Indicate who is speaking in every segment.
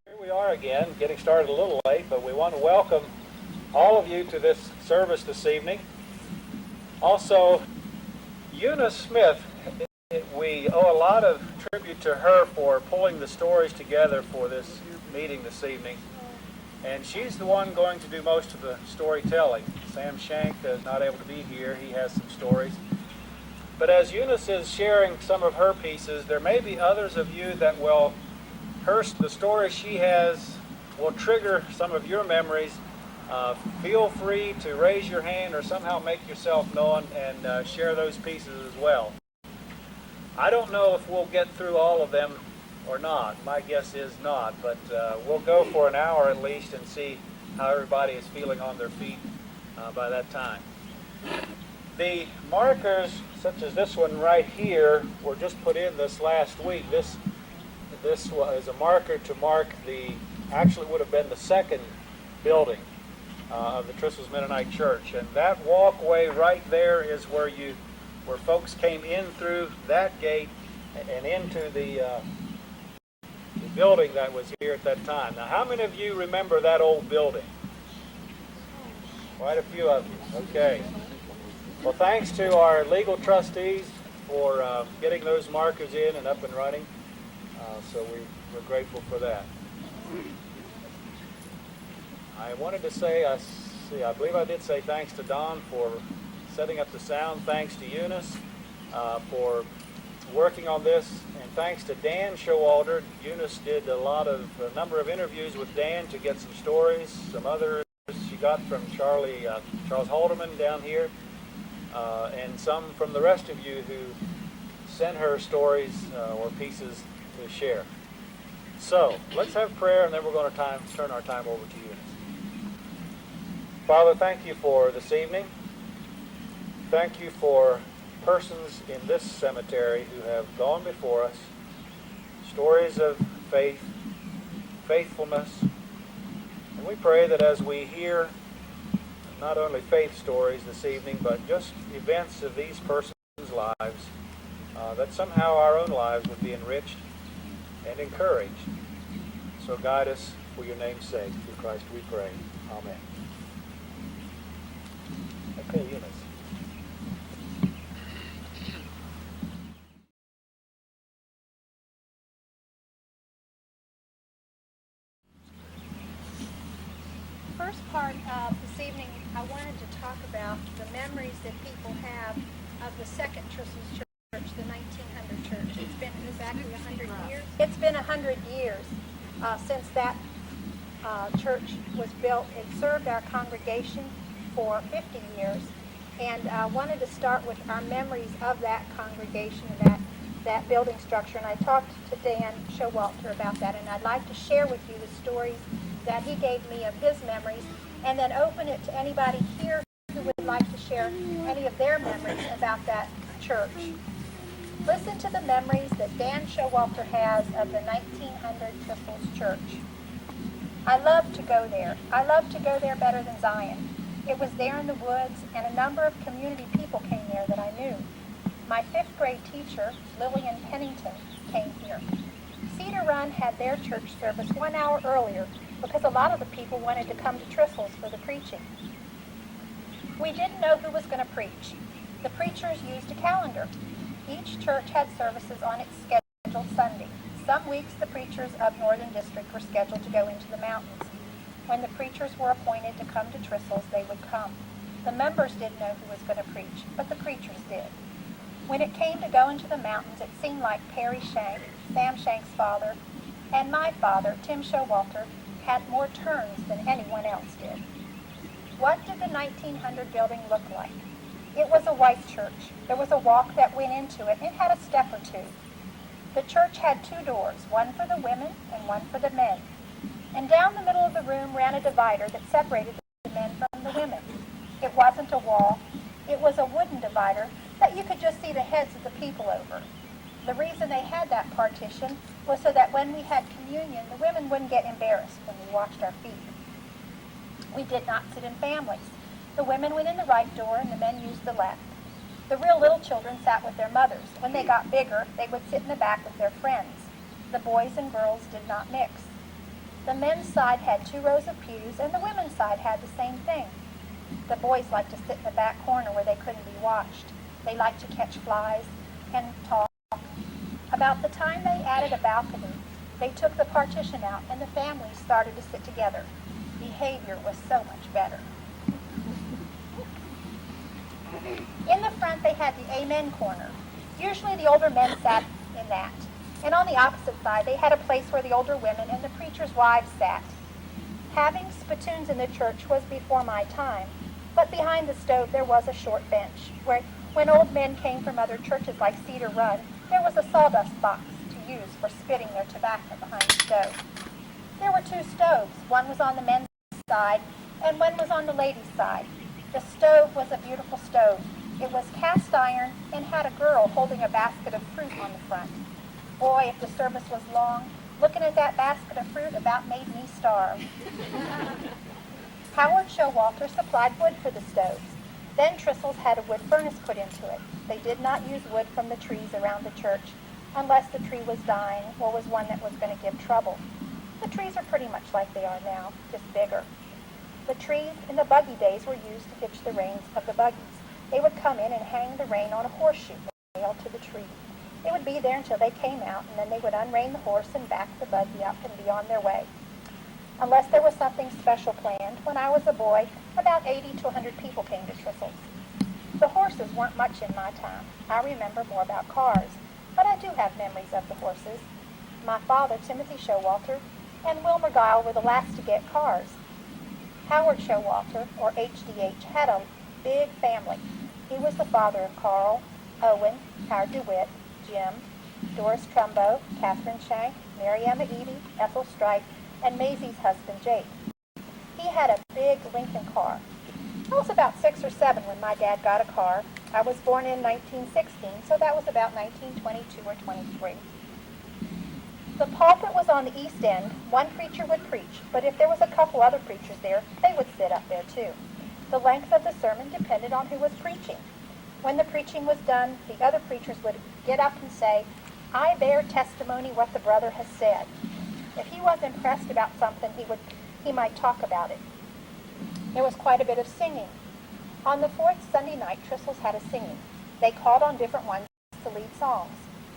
Speaker 1: Here we are again, getting started a little late, but we want to welcome all of you to this service this evening. Also, Eunice Smith, we owe a lot of tribute to her for pulling the stories together for this meeting this evening. And she's the one going to do most of the storytelling. Sam Shank is not able to be here. He has some stories. But as Eunice is sharing some of her pieces, there may be others of you that will, the story she has will trigger some of your memories. Feel free to raise your hand or somehow make yourself known and share those pieces as well. I don't know if we'll get through all of them or not. My guess is not, but we'll go for an hour at least and see how everybody is feeling on their feet by that time. The markers, such as this one right here, were just put in this last week. This was a marker to mark actually would have been the second building of the Trissels Mennonite Church. And that walkway right there is where folks came in through that gate and into the building that was here at that time. Now, how many of you remember that old building? Quite a few of you. Okay. Well, thanks to our legal trustees for getting those markers in and up and running. So we're grateful for that. I wanted to say, I believe I did say thanks to Don for setting up the sound. Thanks to Eunice for working on this. And thanks to Dan Showalter. Eunice did a number of interviews with Dan to get some stories. Some others she got from Charles Halderman down here. And some from the rest of you who sent her stories or pieces to share. So, let's have prayer, and then we're going to turn our time over to Eunice. Father, thank you for this evening. Thank you for persons in this cemetery who have gone before us, stories of faith, faithfulness, and we pray that as we hear not only faith stories this evening, but just events of these persons' lives, that somehow our own lives would be enriched and encouraged. So guide us for your name's sake. Through Christ we pray. Amen. Okay, Eunice.
Speaker 2: First part of this evening, I wanted to talk about the memories that people have of the second Trissels Church, the 1900 church. It's been exactly 100 years. It's been 100 years since that church was built. It served our congregation for 50 years. And I wanted to start with our memories of that congregation and that building structure. And I talked to Dan Showalter about that. And I'd like to share with you the stories that he gave me of his memories, and then open it to anybody here who would like to share any of their memories about that church. Listen to the memories that Dan Showalter has of the 1900 Trissels Church. I love to go there. I love to go there better than Zion. It was there in the woods, and a number of community people came there that I knew. My 5th grade teacher, Lillian Pennington, came here. Cedar Run had their church service 1 hour earlier because a lot of the people wanted to come to Trissels for the preaching. We didn't know who was going to preach. The preachers used a calendar. Each church had services on its scheduled Sunday. Some weeks the preachers of Northern District were scheduled to go into the mountains. When the preachers were appointed to come to Trissels, they would come. The members didn't know who was going to preach, but the preachers did. When it came to go into the mountains, it seemed like Perry Shank, Sam Shank's father, and my father, Tim Showalter, had more turns than anyone else did. What did the 1900 building look like? It was a white church. There was a walk that went into it, and it had a step or two. The church had 2 doors, one for the women and one for the men. And down the middle of the room ran a divider that separated the men from the women. It wasn't a wall. It was a wooden divider that you could just see the heads of the people over. The reason they had that partition was so that when we had communion, the women wouldn't get embarrassed when we washed our feet. We did not sit in families. The women went in the right door and the men used the left. The real little children sat with their mothers. When they got bigger, they would sit in the back with their friends. The boys and girls did not mix. The men's side had 2 rows of pews, and the women's side had the same thing. The boys liked to sit in the back corner where they couldn't be watched. They liked to catch flies and talk. About the time they added a balcony, they took the partition out, and the families started to sit together. Behavior was so much better. In the front, they had the Amen corner. Usually the older men sat in that. And on the opposite side, they had a place where the older women and the preacher's wives sat. Having spittoons in the church was before my time, but behind the stove there was a short bench, where when old men came from other churches like Cedar Run, there was a sawdust box to use for spitting their tobacco behind the stove. There were 2 stoves. One was on the men's side, and one was on the ladies' side. The stove was a beautiful stove. It was cast iron and had a girl holding a basket of fruit on the front. Boy, if the service was long, looking at that basket of fruit about made me starve. Howard Showalter supplied wood for the stoves. Then Trissels had a wood furnace put into it. They did not use wood from the trees around the church unless the tree was dying or was one that was going to give trouble. The trees are pretty much like they are now, just bigger. The trees in the buggy days were used to hitch the reins of the buggies. They would come in and hang the rein on a horseshoe nailed to the tree. They would be there until they came out, and then they would unrein the horse and back the buggy up and be on their way. Unless there was something special planned, when I was a boy, about 80 to 100 people came to Trissels. The horses weren't much in my time. I remember more about cars, but I do have memories of the horses. My father, Timothy Showalter, and Wilmer Guile were the last to get cars. Howard Showalter, or HDH, had a big family. He was the father of Carl, Owen, Howard DeWitt, Jim, Doris Trumbo, Catherine Shank, Mary Emma Edie, Ethel Strike, and Maisie's husband, Jake. He had a big Lincoln car. I was about 6 or 7 when my dad got a car. I was born in 1916, so that was about 1922 or 23. The pulpit was on the east end. One preacher would preach, but if there was a couple other preachers there, they would sit up there too. The length of the sermon depended on who was preaching. When the preaching was done, the other preachers would get up and say, "I bear testimony what the brother has said." If he was impressed about something, he might talk about it. There was quite a bit of singing. On the 4th Sunday night, Trissels had a singing. They called on different ones to lead songs.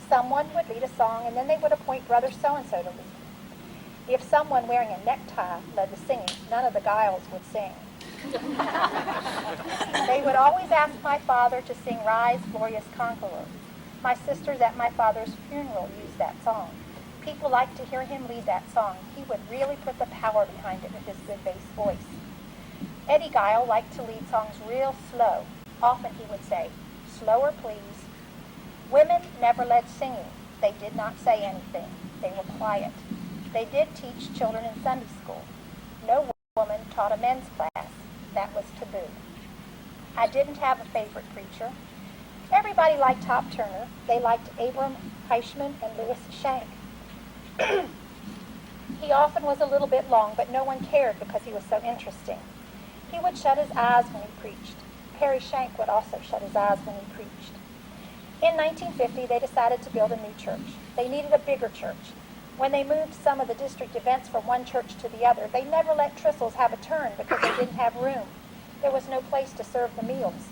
Speaker 2: Someone would lead a song, and then they would appoint Brother So-and-so to lead. If someone wearing a necktie led the singing, none of the Giles would sing. They would always ask my father to sing Rise, Glorious Conqueror. My sisters at my father's funeral used that song. People liked to hear him lead that song. He would really put the power behind it with his good bass voice. Eddie Guile liked to lead songs real slow. Often he would say, "Slower, please." Women never led singing. They did not say anything. They were quiet. They did teach children in Sunday school. No woman taught a men's class. That was taboo. I didn't have a favorite preacher. Everybody liked Hop Turner. They liked Abram Heichman and Louis Shank. He often was a little bit long, but no one cared because he was so interesting. He would shut his eyes when he preached. Perry Shank would also shut his eyes when he preached. In 1950, they decided to build a new church. They needed a bigger church. When they moved some of the district events from one church to the other, they never let Trissels have a turn because they didn't have room. There was no place to serve the meals.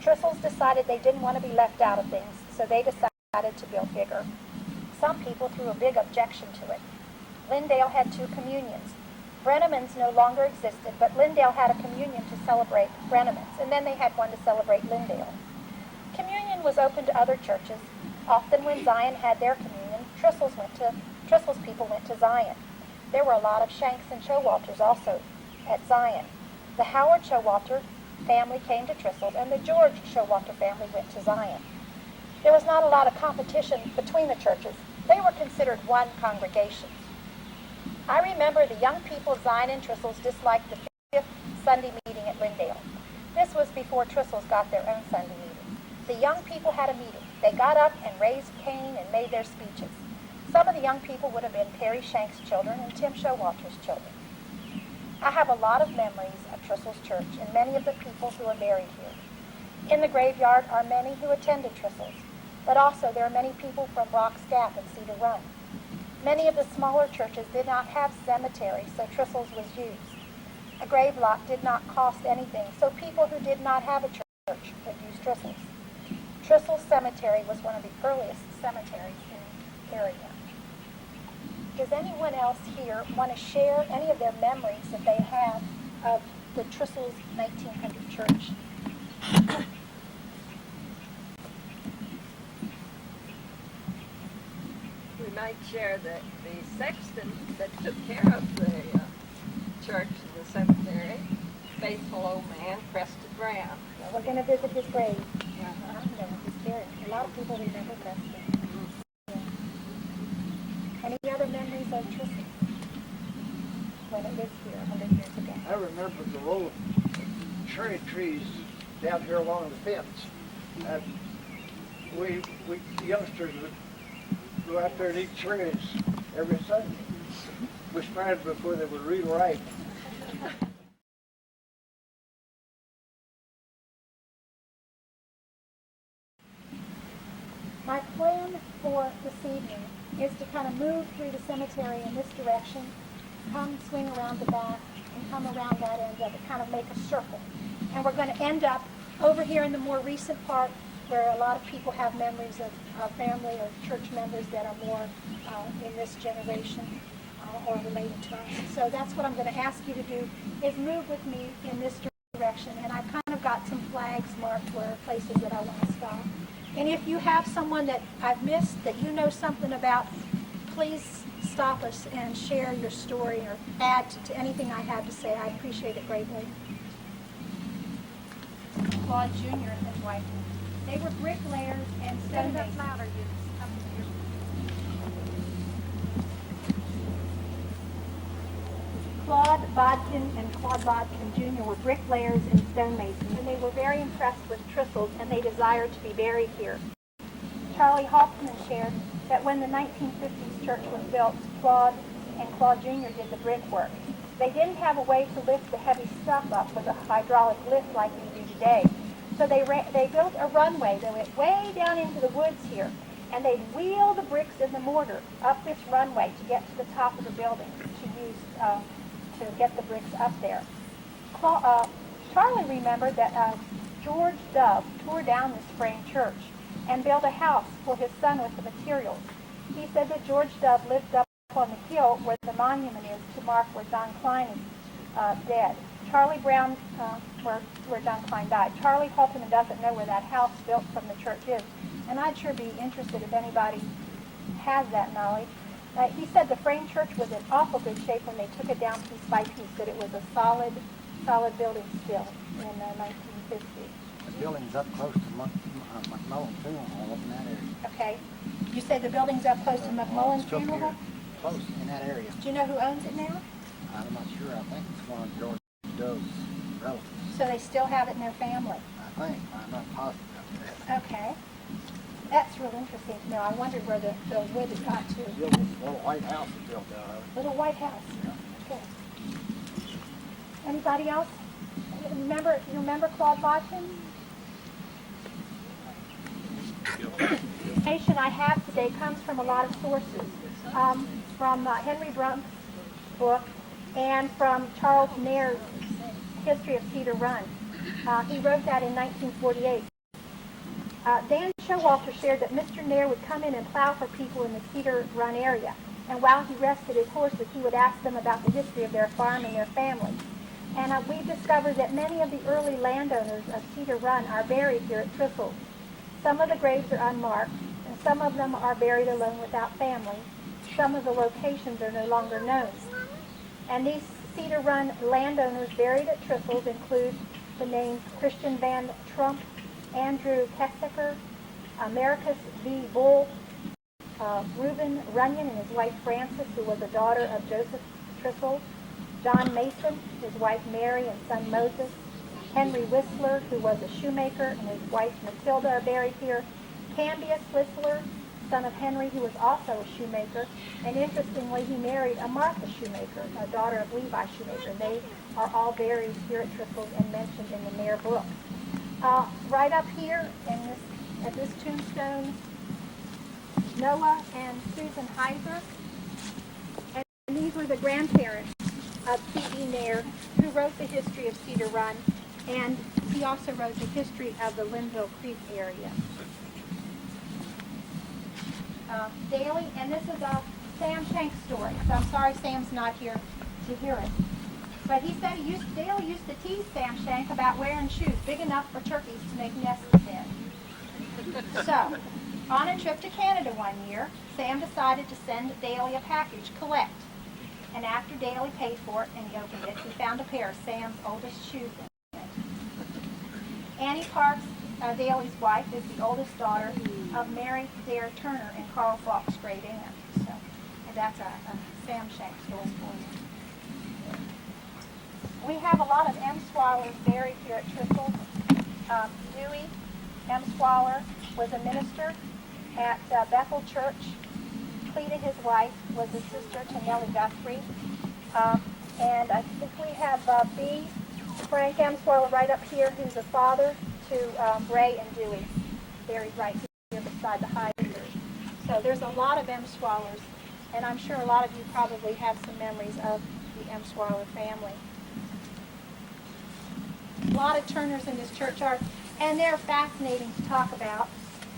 Speaker 2: Trissels decided they didn't want to be left out of things, so they decided to build bigger. Some people threw a big objection to it. Lindale had 2 communions. Brenneman's no longer existed, but Lindale had a communion to celebrate Brenneman's, and then they had one to celebrate Lindale. Communion was open to other churches. Often when Zion had their communion, Trissels people went to Zion. There were a lot of Shanks and Showalters also at Zion. The Howard Showalter family came to Trissels, and the George Showalter family went to Zion. There was not a lot of competition between the churches. They were considered one congregation. I remember the young people of Zion and Trissels disliked the 5th Sunday meeting at Lindale. This was before Trissels got their own Sunday meeting. The young people had a meeting. They got up and raised Cain and made their speeches. Some of the young people would have been Perry Shank's children and Tim Showalter's children. I have a lot of memories of Trissels Church and many of the people who are buried here. In the graveyard are many who attended Trissels, but also there are many people from Brock's Gap and Cedar Run. Many of the smaller churches did not have cemeteries, so Trissels was used. A grave lot did not cost anything, so people who did not have a church would use Trissels. Trissels Cemetery was one of the earliest cemeteries in the area. Does anyone else here want to share any of their memories that they have of the Trissels 1900 church?
Speaker 3: We might share that the sexton that took care of the church and the cemetery, faithful old man, Preston Brown.
Speaker 2: We're going to visit his grave. A lot of people remember Preston. Yeah. Any other memories of Trissels when it lived here 100 years ago?
Speaker 4: I remember the row of cherry trees down here along the fence. And we youngsters would go out there and eat cherries every Sunday. We started before they were real ripe.
Speaker 2: My plan for this evening is to kind of move through the cemetery in this direction, come swing around the back, and come around that end of it, kind of make a circle. And we're going to end up over here in the more recent part where a lot of people have memories of family or church members that are more in this generation or related to us. So that's what I'm going to ask you to do, is move with me in this direction. And I've kind of got some flags marked where places that I want to stop. And if you have someone that I've missed that you know something about, please stop us and share your story or add to anything I have to say. I appreciate it greatly. Claude Jr. and his wife. They were bricklayers and stonemasons. Claude Bodkin and Claude Bodkin Jr. were bricklayers and stonemasons, and they were very impressed with Trissels, and they desired to be buried here. Charlie Hoffman shared that when the 1950s church was built, Claude and Claude Jr. did the brickwork. They didn't have a way to lift the heavy stuff up with a hydraulic lift like we do today. So they built a runway. They went way down into the woods here, and they'd wheel the bricks in the mortar up this runway to get to the top of the building to get the bricks up there. Charlie remembered that George Dove tore down this frame church and built a house for his son with the materials. He said that George Dove lived up on the hill where the monument is to mark where John Klein is dead. Charlie Brown, where John Klein died. Charlie Halterman doesn't know where that house built from the church is, and I'd sure be interested if anybody has that knowledge. He said the frame church was in awful good shape when they took it down piece by piece, that it was a solid building still in 1950.
Speaker 5: The building's up close to McMullen Funeral Home in that area.
Speaker 2: Okay. You say the building's up close to McMullen
Speaker 5: It's up
Speaker 2: Funeral
Speaker 5: here,
Speaker 2: Home?
Speaker 5: close in that area.
Speaker 2: Do you know who owns it now?
Speaker 5: I'm not sure. I think it's one of George Dove's relatives.
Speaker 2: So they still have it in their family?
Speaker 5: I think. I'm not positive of that.
Speaker 2: Okay. That's real interesting to know. I wondered where the wood had got to.
Speaker 5: This little white house is built out of it.
Speaker 2: Little White House.
Speaker 5: Yeah.
Speaker 2: Okay. Anybody else? You remember Claude Bodkin? The information I have today comes from a lot of sources. From Henry Brunk's book and from Charles Nair's History of Cedar Run. He wrote that in 1948. Dan Showalter shared that Mr. Nair would come in and plow for people in the Cedar Run area. And while he rested his horses, he would ask them about the history of their farm and their family. And we've discovered that many of the early landowners of Cedar Run are buried here at Trissels. Some of the graves are unmarked, and some of them are buried alone without family. Some of the locations are no longer known. And these Cedar Run landowners buried at Trissels include the names Christian Van Trump, Andrew Kessicker, Americus V. Bull, Reuben Runyon and his wife Frances, who was a daughter of Joseph Trissels, John Mason, his wife Mary and son Moses, Henry Whistler, who was a shoemaker, and his wife Matilda are buried here, Cambius Whistler, son of Henry, who was also a shoemaker, and interestingly, he married a Martha shoemaker, a daughter of Levi shoemaker. They are all buried here at Trissels and mentioned in the Nair books. Right up here at this tombstone, Noah and Susan Heiser were the grandparents of P.E. Nair, who wrote the history of Cedar Run, and he also wrote the history of the Linville Creek area. Daly, and this is a Sam Shank story, so I'm sorry Sam's not here to hear it. But he said Daly used to tease Sam Shank about wearing shoes big enough for turkeys to make nests in. So, on a trip to Canada one year, Sam decided to send Daly a package, collect. And after Daly paid for it and he opened it, he found a pair of Sam's oldest shoes in it. Annie Parks, Daly's wife, is the oldest daughter of Mary Dare Turner and Carl Falk's great aunt. So, and that's a Sam Shank story for you. We have a lot of M. Swallers buried here at Trissels. Dewey M. Swaller was a minister at Bethel Church. Cleta, his wife, was a sister to Nellie Guthrie. And I think we have B. Frank M. Swaller right up here, who's a father to Ray and Dewey, buried right here beside the Heidegger. So there's a lot of M. Swallers, and I'm sure a lot of you probably have some memories of the M. Swaller family. A lot of Turners in this church and they're fascinating to talk about,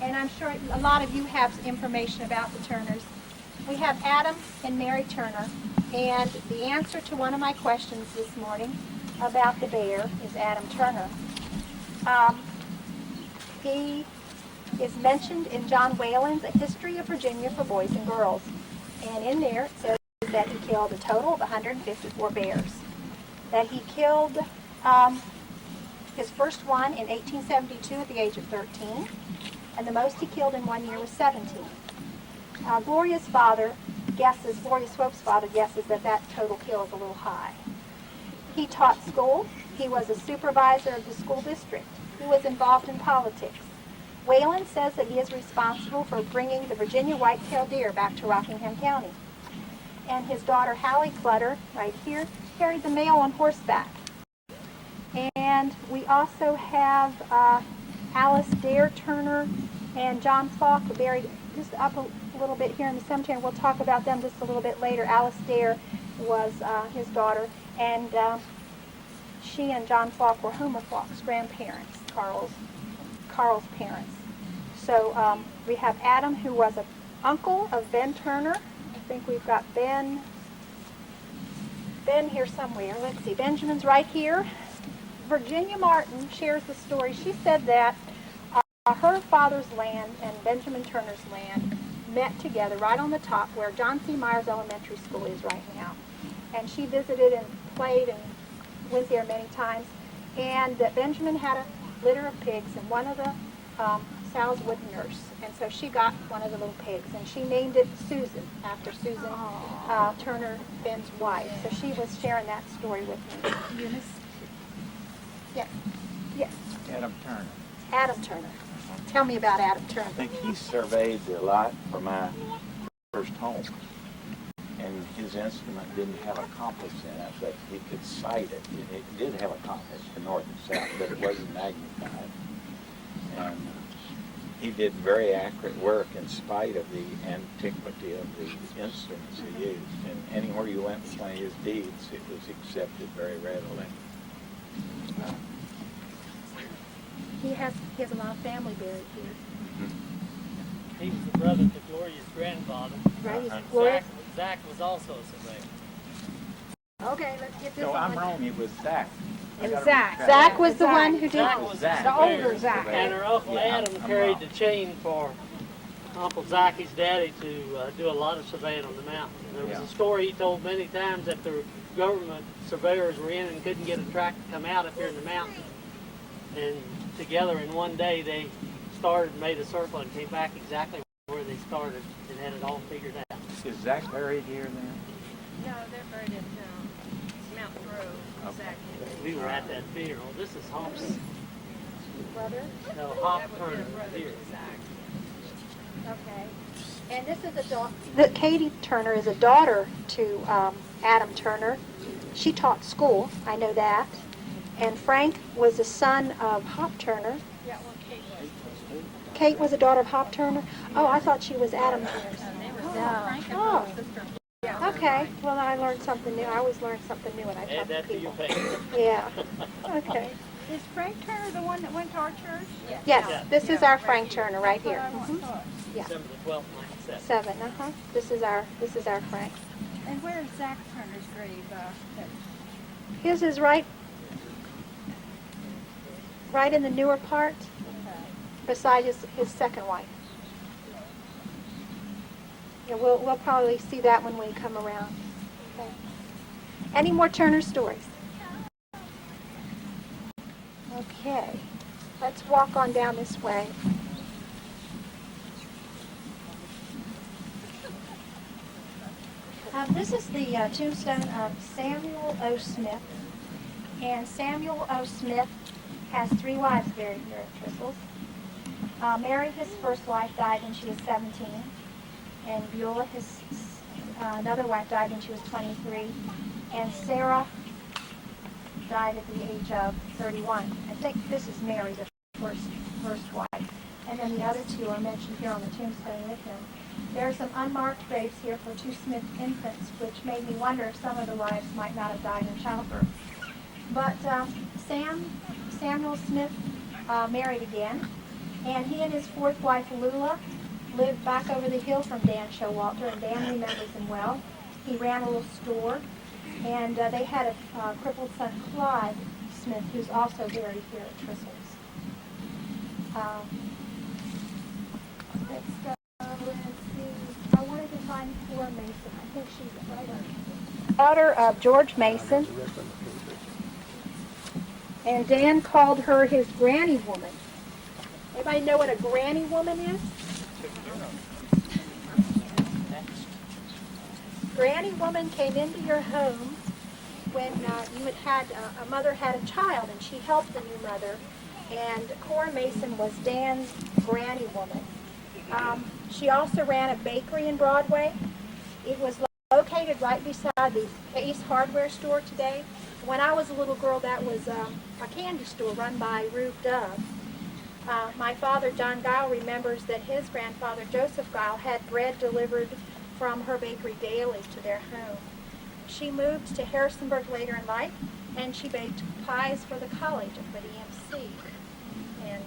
Speaker 2: and I'm sure a lot of you have information about the Turners. We have Adam and Mary Turner, and the answer to one of my questions this morning about the bear is Adam Turner. He is mentioned in John Whalen's A History of Virginia for Boys and Girls, and in there it says that he killed a total of 154 bears, that he killed his first one in 1872 at the age of 13, and the most he killed in 1 year was 17. Gloria Swope's father guesses that total kill is a little high. He taught school. He was a supervisor of the school district. He was involved in politics. Whalen says that he is responsible for bringing the Virginia white-tailed deer back to Rockingham County. And his daughter Hallie Clutter, right here, carried the mail on horseback. And we also have Alice Dare Turner and John Falk buried just up a little bit here in the cemetery. We'll talk about them just a little bit later. Alice Dare was his daughter, and she and John Falk were Homer Falk's grandparents, Carl's parents. So we have Adam, who was an uncle of Ben Turner. I think we've got Ben here somewhere. Let's see, Benjamin's right here. Virginia Martin shares the story. She said that her father's land and Benjamin Turner's land met together right on the top where John C. Myers Elementary School is right now. And she visited and played and went there many times. And that Benjamin had a litter of pigs, and one of the Sal's would nurse. And so she got one of the little pigs, and she named it Susan, after Susan Turner, Ben's wife. So she was sharing that story with me. Eunice? Yes. Yes.
Speaker 6: Adam Turner.
Speaker 2: Adam Turner. Tell me about Adam Turner.
Speaker 6: I think he surveyed the lot for my first home. And his instrument didn't have a compass in it, but he could sight it. It did have a compass for north and south, but it wasn't magnified. And he did very accurate work in spite of the antiquity of the instruments he used. And anywhere you went with one of his deeds, it was accepted very readily.
Speaker 2: He has a lot of family buried here.
Speaker 7: He was the brother to Gloria's grandfather.
Speaker 2: Right, he's Gloria.
Speaker 7: Zach was also a surveyor.
Speaker 2: Okay, let's get this
Speaker 6: No,
Speaker 2: on.
Speaker 6: I'm wrong. It was Zach.
Speaker 2: It was Zach. Zach was the one who did
Speaker 7: Zach was
Speaker 6: Zach.
Speaker 7: the
Speaker 2: older
Speaker 7: surveyor.
Speaker 2: Zach.
Speaker 7: And her Uncle
Speaker 6: Yeah,
Speaker 7: Adam
Speaker 6: I'm
Speaker 7: carried
Speaker 6: wrong.
Speaker 7: the chain for Uncle Zachy's daddy to do a lot of surveying on the mountain. There was
Speaker 6: Yeah.
Speaker 7: a story he told many times that the government surveyors were in and couldn't get a track to come out up here in the mountain. And together in one day they started and made a circle and came back exactly where they started and had it all figured out.
Speaker 6: Is Zach buried here then?
Speaker 3: No, they're buried in Mountain Grove, exactly.
Speaker 7: We were at that funeral. This is Hop's,
Speaker 2: Brother.
Speaker 7: no, Hop
Speaker 3: That would be
Speaker 7: Turner
Speaker 3: a brother
Speaker 7: here.
Speaker 3: to Zach.
Speaker 2: Okay. And this is a daughter. Katie Turner is a daughter to Adam Turner. She taught school, I know that. And Frank was the son of Hop Turner.
Speaker 3: Yeah, well, Kate was.
Speaker 2: Kate was a daughter of Hop Turner. Oh, I thought she was Adam Turner's.
Speaker 3: They were
Speaker 2: No.
Speaker 3: Frank and
Speaker 2: Oh.
Speaker 3: her sister
Speaker 2: Okay, well, I learned something new. I always learn something new when I
Speaker 7: Add
Speaker 2: talk to
Speaker 7: that to your
Speaker 2: people.
Speaker 7: page.
Speaker 2: Yeah, okay.
Speaker 8: Is Frank Turner the one that went to our church?
Speaker 2: Yes, this is our Frank Turner right here. Yeah.
Speaker 7: December the 12th, 97.
Speaker 2: 7, This is our Frank.
Speaker 8: And where's Zach Turner's grave?
Speaker 2: His is right in the newer part, beside his second wife. Yeah, we'll probably see that when we come around. Okay. Any more Turner stories? Okay, let's walk on down this way. This is the tombstone of Samuel O. Smith. And Samuel O. Smith has 3 wives buried here at Trissels. Mary, his first wife, died when she was 17. And Beulah, his another wife, died when she was 23. And Sarah died at the age of 31. I think this is Mary, the first wife. And then the other 2 are mentioned here on the tombstone with him. There are some unmarked graves here for 2 Smith infants, which made me wonder if some of the wives might not have died in childbirth. But Samuel Smith married again, and he and his 4th wife, Lula, lived back over the hill from Dan Showalter, and Dan remembers him well. He ran a little store, and they had a crippled son, Clyde Smith, who's also buried here at Trissels. Let's go and see. I wanted to find Cora Mason. I think she's right on. Daughter of George Mason. And Dan called her his granny woman. Anybody know what a granny woman is? Granny woman came into your home when you had a mother had a child, and she helped the new mother. And Cora Mason was Dan's granny woman. She also ran a bakery in Broadway. It was located right beside the Ace Hardware store today. When I was a little girl, that was a candy store run by Rube Dove. My father, John Guile, remembers that his grandfather, Joseph Guile, had bread delivered from her bakery daily to their home. She moved to Harrisonburg later in life, and she baked pies for the college and for the EMC. And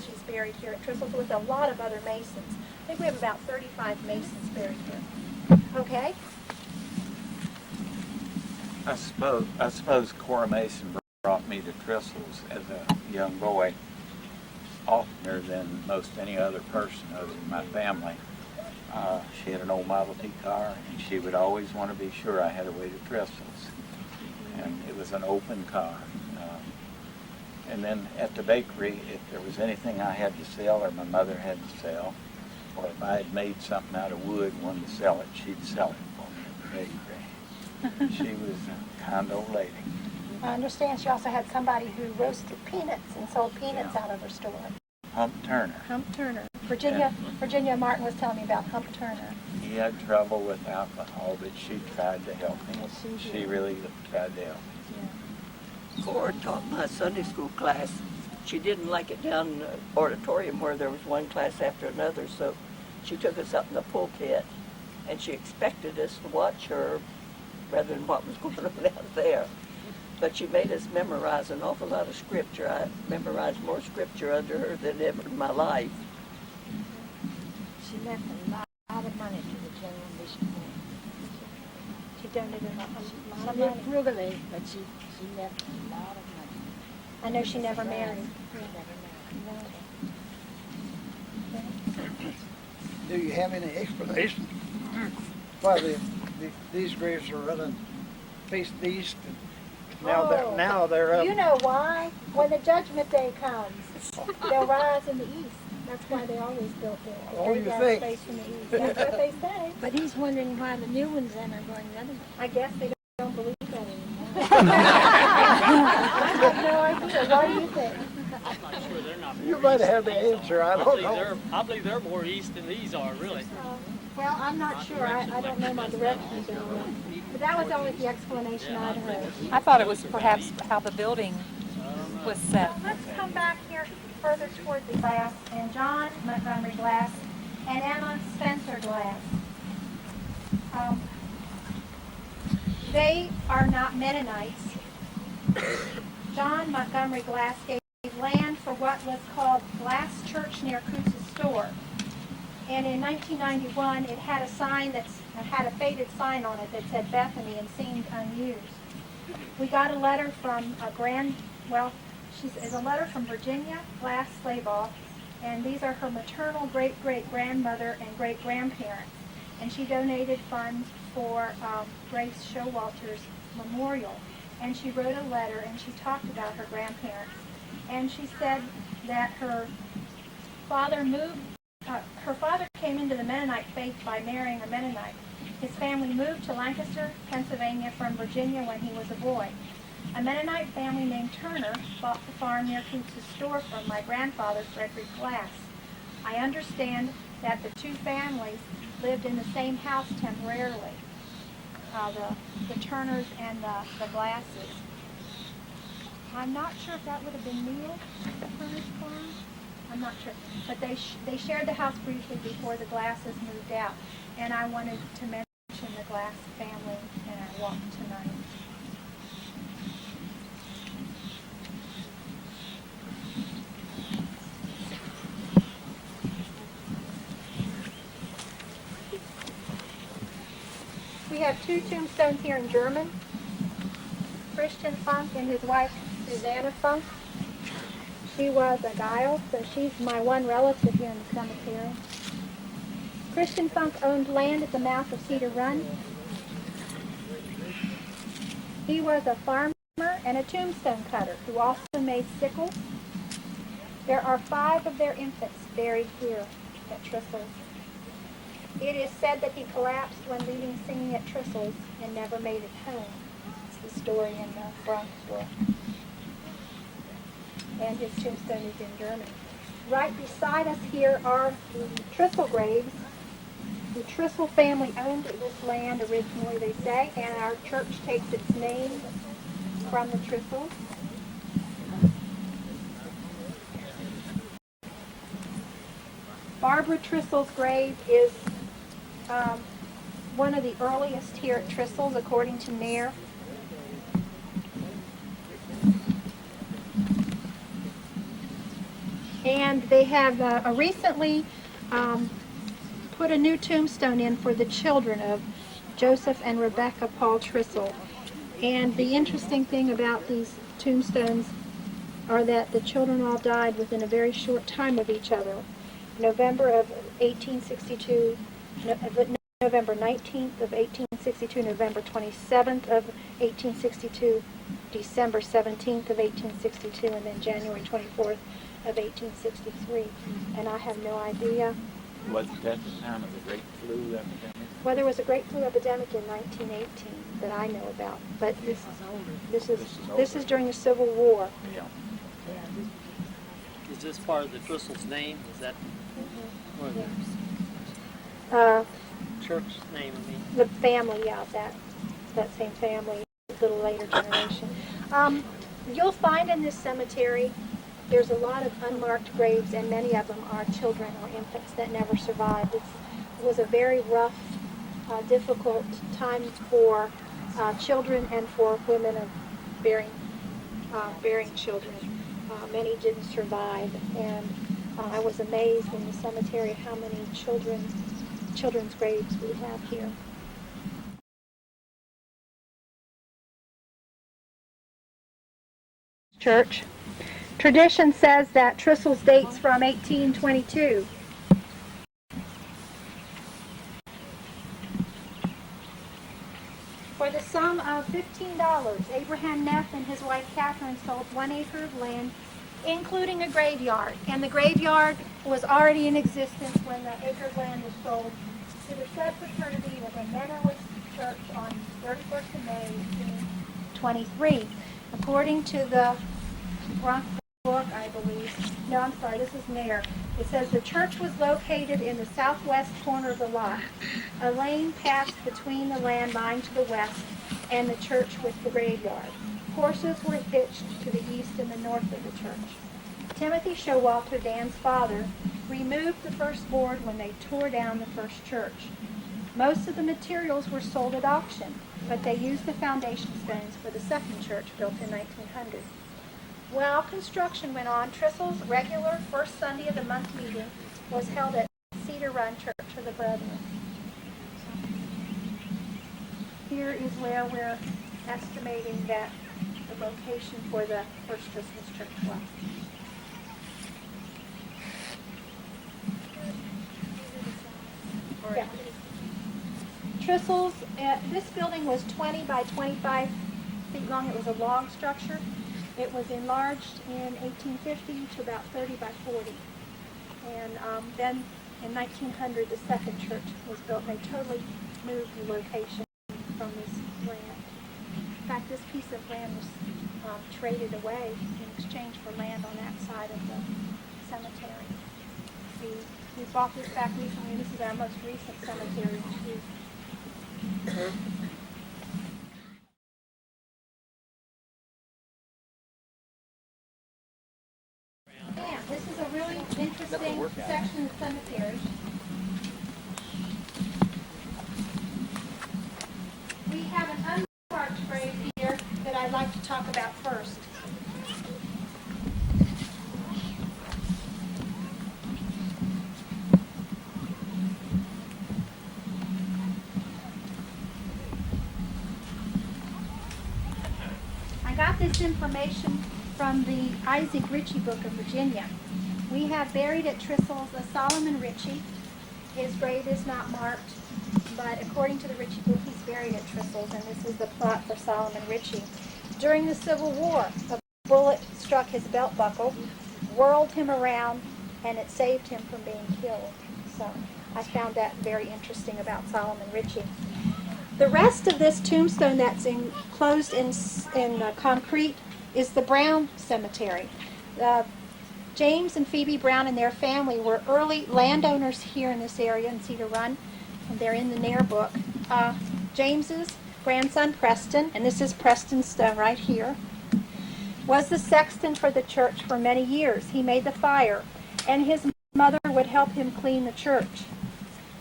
Speaker 2: she's buried here at Trissels with a lot of other Masons. I think we have about 35 Masons buried here. Okay?
Speaker 6: I suppose Cora Mason brought me to Trissels as a young boy oftener than most any other person other than my family. She had an old Model T car, and she would always want to be sure I had a way to Trissels. And it was an open car. And then at the bakery, if there was anything I had to sell or my mother had to sell, or if I had made something out of wood and wanted to sell it, she'd sell it for me at the bakery. She was a kind old lady.
Speaker 2: I understand she also had somebody who roasted peanuts and sold peanuts out of her store.
Speaker 6: Hump Turner.
Speaker 2: Hump Turner. Virginia Martin was telling me about Hump Turner.
Speaker 6: He had trouble with alcohol, but she tried to help him. She really tried to help him.
Speaker 3: Cora taught my Sunday school class. She didn't like it down in the auditorium where there was one class after another, so she took us up in the pulpit, and she expected us to watch her rather than what was going on out there. But she made us memorize an awful lot of scripture. I memorized more scripture under her than ever in my life.
Speaker 8: She left a lot of money to the general mission.
Speaker 2: She donated a lot of
Speaker 8: She
Speaker 2: money.
Speaker 8: lived frugally, but she left a lot of money.
Speaker 2: I know she never married.
Speaker 8: She never married.
Speaker 4: Do you have any explanation why these graves are running facing east? And now they're up.
Speaker 2: You know why? When the judgment day comes, they'll rise in the east. That's why they always built there.
Speaker 4: Oh,
Speaker 2: They
Speaker 4: you
Speaker 2: got
Speaker 4: think?
Speaker 2: space in the east. That's what they say.
Speaker 8: But he's wondering why the new ones then are going the other way.
Speaker 2: I guess they don't believe that anymore. I have no idea. What do you think?
Speaker 7: I'm not sure they're not
Speaker 4: You
Speaker 7: more
Speaker 4: might
Speaker 7: east
Speaker 4: have the
Speaker 7: than these
Speaker 4: answer.
Speaker 7: are.
Speaker 4: I don't
Speaker 7: believe
Speaker 4: know.
Speaker 7: I believe they're more east than these are, really.
Speaker 2: Well, I'm not sure. I don't know my directions anymore. But that was only the explanation I'd heard.
Speaker 9: I thought it was perhaps how the building was set.
Speaker 2: Let's come back here further toward the glass, and John Montgomery Glass and Emma Spencer Glass. They are not Mennonites. John Montgomery Glass gave land for what was called Glass Church near Coose's store. And in 1991, it had a sign that had a faded sign on it that said Bethany and seemed unused. We got a letter from a letter from Virginia Glass Slabaugh, and these are her maternal great-great-grandmother and great-grandparents. And she donated funds for Grace Showalter's memorial. And she wrote a letter, and she talked about her grandparents. And she said that her father came into the Mennonite faith by marrying a Mennonite. His family moved to Lancaster, Pennsylvania from Virginia when he was a boy. A Mennonite family named Turner bought the farm near Coose's store from my grandfather, Frederick Glass. I understand that the two families lived in the same house temporarily, the Turners and the Glasses. I'm not sure if that would have been Neil Turner's farm. I'm not sure. But they shared the house briefly before the Glasses moved out. And I wanted to mention the Glass family in our walk tonight. We have two tombstones here in German. Christian Funk and his wife, Susanna Funk. She was a Geil, so she's my one relative here in the cemetery. Christian Funk owned land at the mouth of Cedar Run. He was a farmer and a tombstone cutter who also made sickles. There are 5 of their infants buried here at Trissels. It is said that he collapsed when leaving singing at Trissels and never made it home. It's the story in the Bronx book. And his tombstone is in German. Right beside us here are the Trissel graves. The Trissel family owned this land originally, they say, and our church takes its name from the Trissels. Barbara Trissel's grave is one of the earliest here at Trissels, according to Nair. And they have recently put a new tombstone in for the children of Joseph and Rebecca Paul Trissel. And the interesting thing about these tombstones are that the children all died within a very short time of each other. November of 1862, November 19th of 1862, November 27th of 1862, December 17th of 1862, and then January 24th of 1863. And I have no idea.
Speaker 6: Wasn't that the time of the Great Flu epidemic?
Speaker 2: Well, there was a Great Flu epidemic in 1918 that I know about, but this is during the Civil War.
Speaker 6: Yeah.
Speaker 7: Is this part of the Trissels name? Is that church name? I mean,
Speaker 2: The family, yeah, that same family, a little later generation. You'll find in this cemetery there's a lot of unmarked graves, and many of them are children or infants that never survived. It was a very rough, difficult time for children and for women of bearing children. Many didn't survive, and I was amazed in the cemetery how many children's graves we have here. Church. Tradition says that Trissels dates from 1822. For the sum of $15, Abraham Neff and his wife Catherine sold 1 acre of land, including a graveyard. And the graveyard was already in existence when the acre of land was sold to the said fraternity within Meadowwood Church on 31st of May, 1823. According to the Bronx book, I believe. No, I'm sorry, this is Nair. It says the church was located in the southwest corner of the lot. A lane passed between the land lying to the west and the church with the graveyard. Horses were hitched to the east and the north of the church. Timothy Showalter, Dan's father, removed the first board when they tore down the first church. Most of the materials were sold at auction. but they used the foundation stones for the second church built in 1900. While construction went on, Trissels' regular first Sunday of the month meeting was held at Cedar Run Church of the Brethren. Here is where we're estimating that the location for the first Trissels church was. Yeah. Trissels, this building was 20 by 25 feet long. It was a log structure. It was enlarged in 1850 to about 30 by 40. And then in 1900, the second church was built, and they totally moved the location from this land. In fact, this piece of land was traded away in exchange for land on that side of the cemetery. We bought this back recently. This is our most recent cemetery. Yeah, this is a really interesting section of the cemetery. We have an unmarked grave here that I'd like to talk about first. I got this information from the Isaac Ritchie Book of Virginia. We have buried at Trissels a Solomon Ritchie. His grave is not marked, but according to the Ritchie Book, he's buried at Trissels, and this is the plot for Solomon Ritchie. During the Civil War, a bullet struck his belt buckle, whirled him around, and it saved him from being killed. So I found that very interesting about Solomon Ritchie. The rest of this tombstone that's enclosed in concrete is the Brown Cemetery. James and Phoebe Brown and their family were early landowners here in this area in Cedar Run, and they're in the Nair book. James's grandson Preston, and this is Preston's stone right here, was the sexton for the church for many years. He made the fire, and his mother would help him clean the church.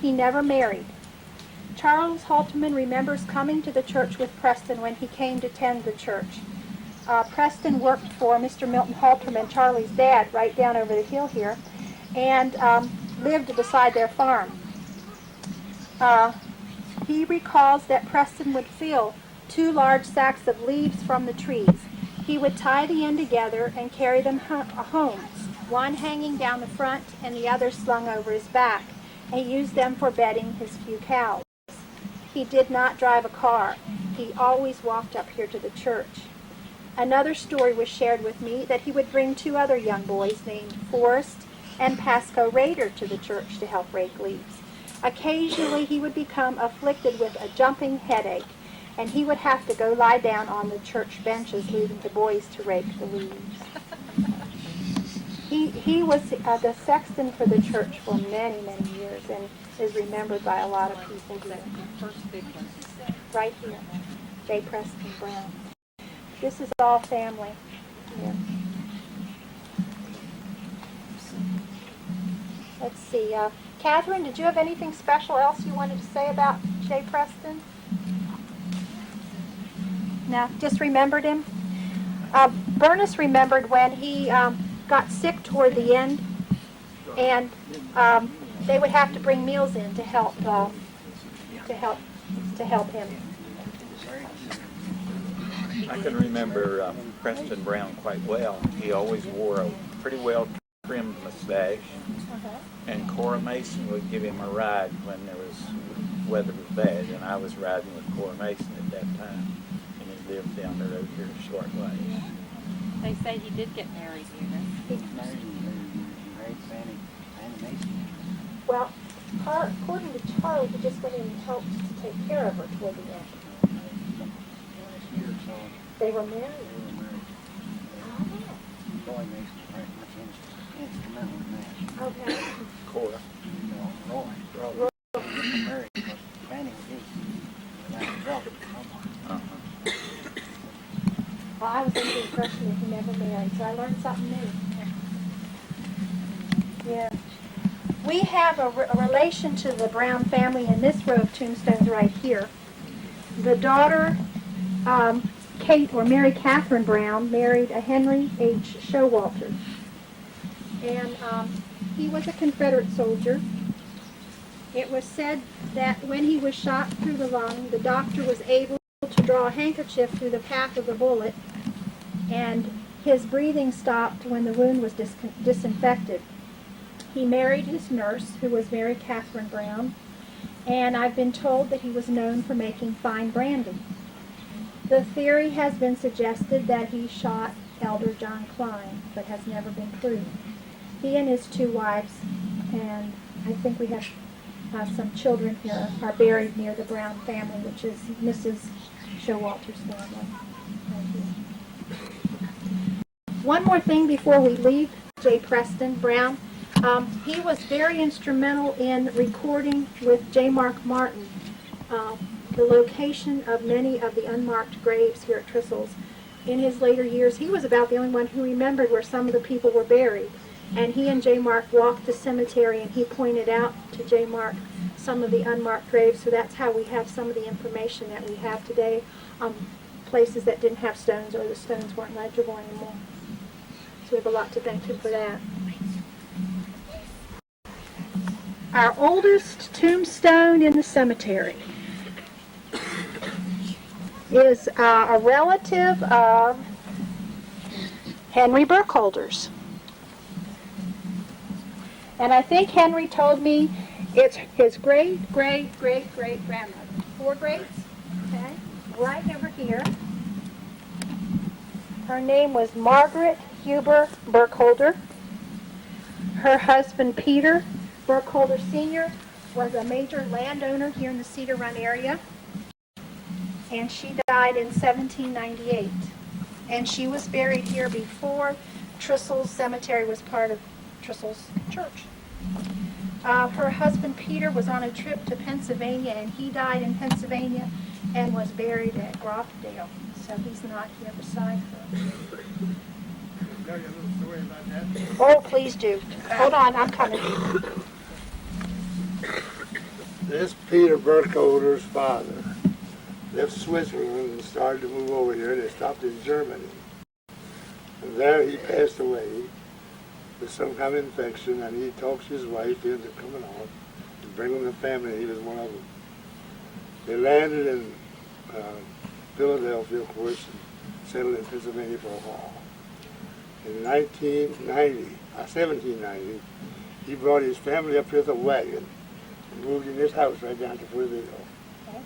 Speaker 2: He never married. Charles Halterman remembers coming to the church with Preston when he came to tend the church. Preston worked for Mr. Milton Halterman, Charlie's dad, right down over the hill here, and lived beside their farm. He recalls that Preston would fill 2 large sacks of leaves from the trees. He would tie the end together and carry them home, one hanging down the front and the other slung over his back. And he used them for bedding his few cows. He did not drive a car. He always walked up here to the church. Another story was shared with me that he would bring 2 other young boys named Forrest and Pasco Rader to the church to help rake leaves. Occasionally he would become afflicted with a jumping headache, and he would have to go lie down on the church benches, leaving the boys to rake the leaves. He was the sexton for the church for many, many years, and is remembered by a lot of people here.
Speaker 9: First big one.
Speaker 2: Right here, J. Preston Brown. This is all family here. Let's see. Catherine, did you have anything special else you wanted to say about J. Preston? No, just remembered him. Bernice remembered when he got sick toward the end, and they would have to bring meals in to help him.
Speaker 6: I can remember Preston Brown quite well. He always wore a pretty well trimmed mustache, and Cora Mason would give him a ride when there was weather was bad, and I was riding with Cora Mason at that time, and he lived down the road here a short way.
Speaker 9: They say he did get married, Eunice.
Speaker 5: Married Fanny Mason.
Speaker 2: Well, according to Charlie, he just went in and helped to take care of her toward the end.
Speaker 5: Last year or so,
Speaker 2: They were married.
Speaker 5: they were married. Roy Mason, very much instrumental in that.
Speaker 2: Okay.
Speaker 6: Cora.
Speaker 5: No, Roy. Roy married because Fanny was his last relative.
Speaker 2: Well, I was under the impression that he never married, so I learned something new. Yeah. We have a relation to the Brown family in this row of tombstones right here. the daughter, Kate or Mary Catherine Brown, married a Henry H. Showalter. And he was a Confederate soldier. It was said that when he was shot through the lung, the doctor was able to draw a handkerchief through the path of the bullet, and his breathing stopped when the wound was disinfected. He married his nurse, who was Mary Catherine Brown, and I've been told that he was known for making fine brandy. The theory has been suggested that he shot Elder John Klein, but has never been proven. He and his 2 wives, and I think we have some children here, are buried near the Brown family, which is Mrs. Showalter's family. One more thing before we leave J. Preston Brown. He was very instrumental in recording with J. Mark Martin the location of many of the unmarked graves here at Trissels. In his later years, he was about the only one who remembered where some of the people were buried. And he and J. Mark walked the cemetery, and he pointed out to J. Mark some of the unmarked graves. So that's how we have some of the information that we have today on places that didn't have stones, or the stones weren't legible anymore. So we have a lot to thank him for that. Our oldest tombstone in the cemetery is a relative of Henry Burkholder's. And I think Henry told me it's his great-great-great-great-grandmother. 4 greats, okay, right over here. Her name was Margaret Huber Burkholder. Her husband, Peter Burkholder Sr., was a major landowner here in the Cedar Run area. And she died in 1798. And she was buried here before Trissels Cemetery was part of Trissels Church. Her husband Peter was on a trip to Pennsylvania, and he died in Pennsylvania and was buried at Groffdale. So he's not here beside her.
Speaker 4: Tell you a little story about that.
Speaker 2: Oh, please do. Hold on, I'm coming.
Speaker 4: This Peter Burkholder's father left Switzerland and started to move over here. They stopped in Germany. And there he passed away with some kind of infection, and he talked his wife into coming on and bringing the family. He was one of them. They landed in Philadelphia, of course, and settled in Pennsylvania for a while. In 1790, he brought his family up here with a wagon and moved in this house right down to Footville.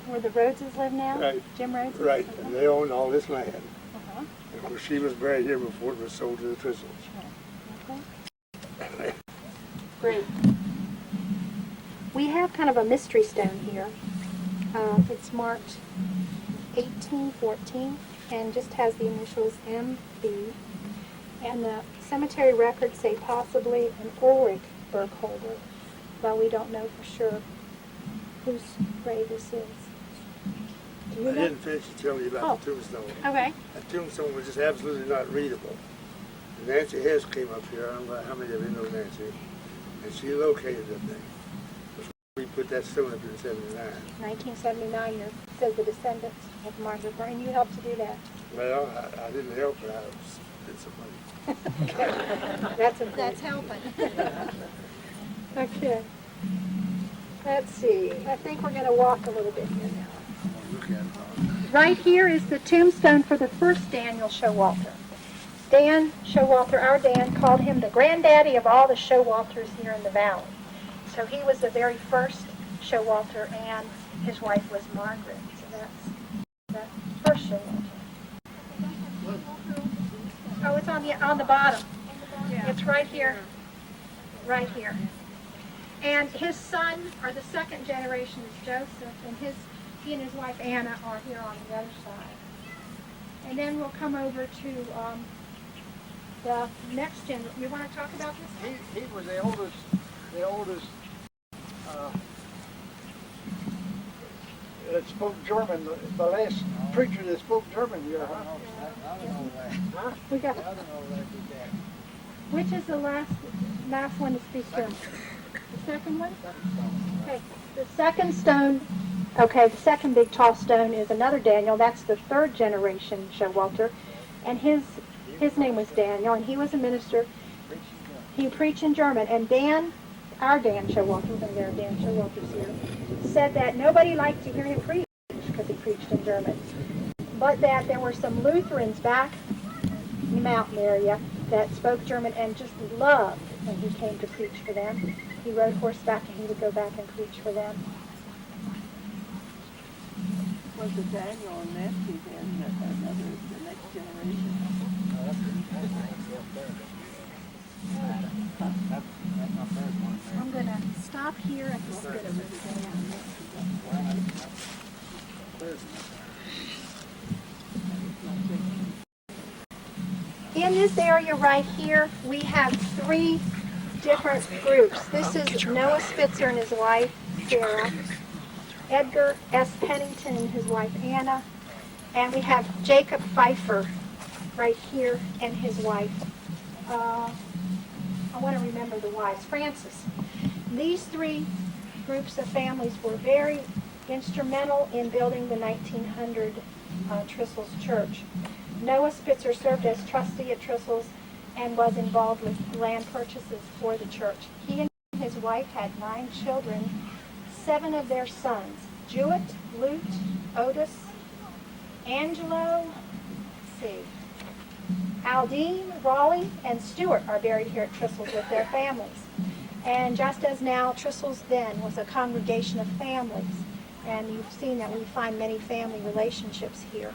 Speaker 2: Where the Rhodeses live now?
Speaker 4: Right.
Speaker 2: Jim Rhodes?
Speaker 4: Right, and they owned all this land.
Speaker 2: Uh-huh.
Speaker 4: And of course, she was buried here before it was sold to the Trissels.
Speaker 2: Okay. Great. We have kind of a mystery stone here. It's marked 1814 and just has the initials MB. And the cemetery records say possibly an Ulrich Burkholder, but we don't know for sure whose grave this is. Do you
Speaker 4: I
Speaker 2: know?
Speaker 4: didn't finish to tell you about the tombstone.
Speaker 2: Okay.
Speaker 4: That tombstone was just absolutely not readable. And Nancy Hess came up here. I don't know how many of you know Nancy. And she located the thing. We put that stone up in 79.
Speaker 2: 1979, it says the descendants of Margaret Burr, and you helped to do that.
Speaker 4: Well, I didn't help, but I spent some money.
Speaker 2: That's important. That's helping. Okay. Let's see. I think we're going to walk a little bit here now.
Speaker 4: Look at it.
Speaker 2: Right here is the tombstone for the first Daniel Showalter. Dan Showalter, our Dan, called him the granddaddy of all the Showalters here in the valley. So he was the very first Showalter, and his wife was Margaret. So that's the first Showalter. Oh, it's on the bottom. It's right here. Right here. And his son, or the second generation, is Joseph, and he and his wife Anna are here on the other side. And then we'll come over to the next generation. You want to talk about this?
Speaker 4: He was the oldest that spoke German, the last preacher that spoke German here, huh? I don't know that. Huh?
Speaker 2: We got.
Speaker 4: I don't know that.
Speaker 2: Which is the last one to speak German? The second one? Okay. The second stone Okay, the second big tall stone is another Daniel. That's the third generation Showalter. And his name was Daniel, and he was a minister. He preached in German. And Dan, our Dan Showalter, and there are Dan Showalters here, said that nobody liked to hear him preach because he preached in German. But that there were some Lutherans back in the mountain area that spoke German and just loved when he came to preach for them. He rode horseback and he would go back and preach for them.
Speaker 3: Was it Daniel and Nancy then, the next generation?
Speaker 2: I'm going to stop here at the Spitzers. In this area right here, we have three different groups. This is Noah Spitzer and his wife, Sarah, Edgar S. Pennington and his wife, Anna, and we have Jacob Pfeiffer right here and his wife. I want to remember the wives. Francis. These three groups of families were very instrumental in building the 1900 Trissels Church. Noah Spitzer served as trustee at Trissels and was involved with land purchases for the church. He and his wife had 9 children, 7 of their sons, Jewett, Lute, Otis, Angelo, Aldine, Raleigh, and Stewart are buried here at Trissels with their families. And just as now, Trissels then was a congregation of families. And you've seen that we find many family relationships here.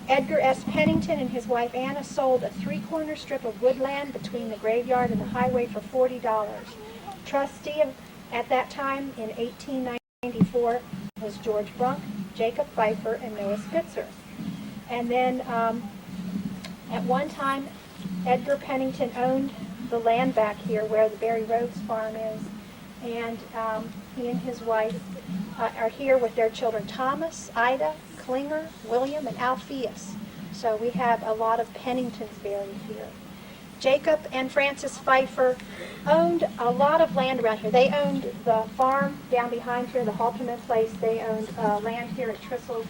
Speaker 2: Edgar S. Pennington and his wife Anna sold a 3-corner strip of woodland between the graveyard and the highway for $40. Trustee at that time in 1894 was George Brunk, Jacob Pfeiffer, and Noah Spitzer. And then at one time, Edgar Pennington owned the land back here where the Barry Rhodes farm is. And he and his wife are here with their children Thomas, Ida, Klinger, William, and Alpheus. So we have a lot of Penningtons buried here. Jacob and Francis Pfeiffer owned a lot of land around here. They owned the farm down behind here, the Halterman place. They owned land here at Trissels.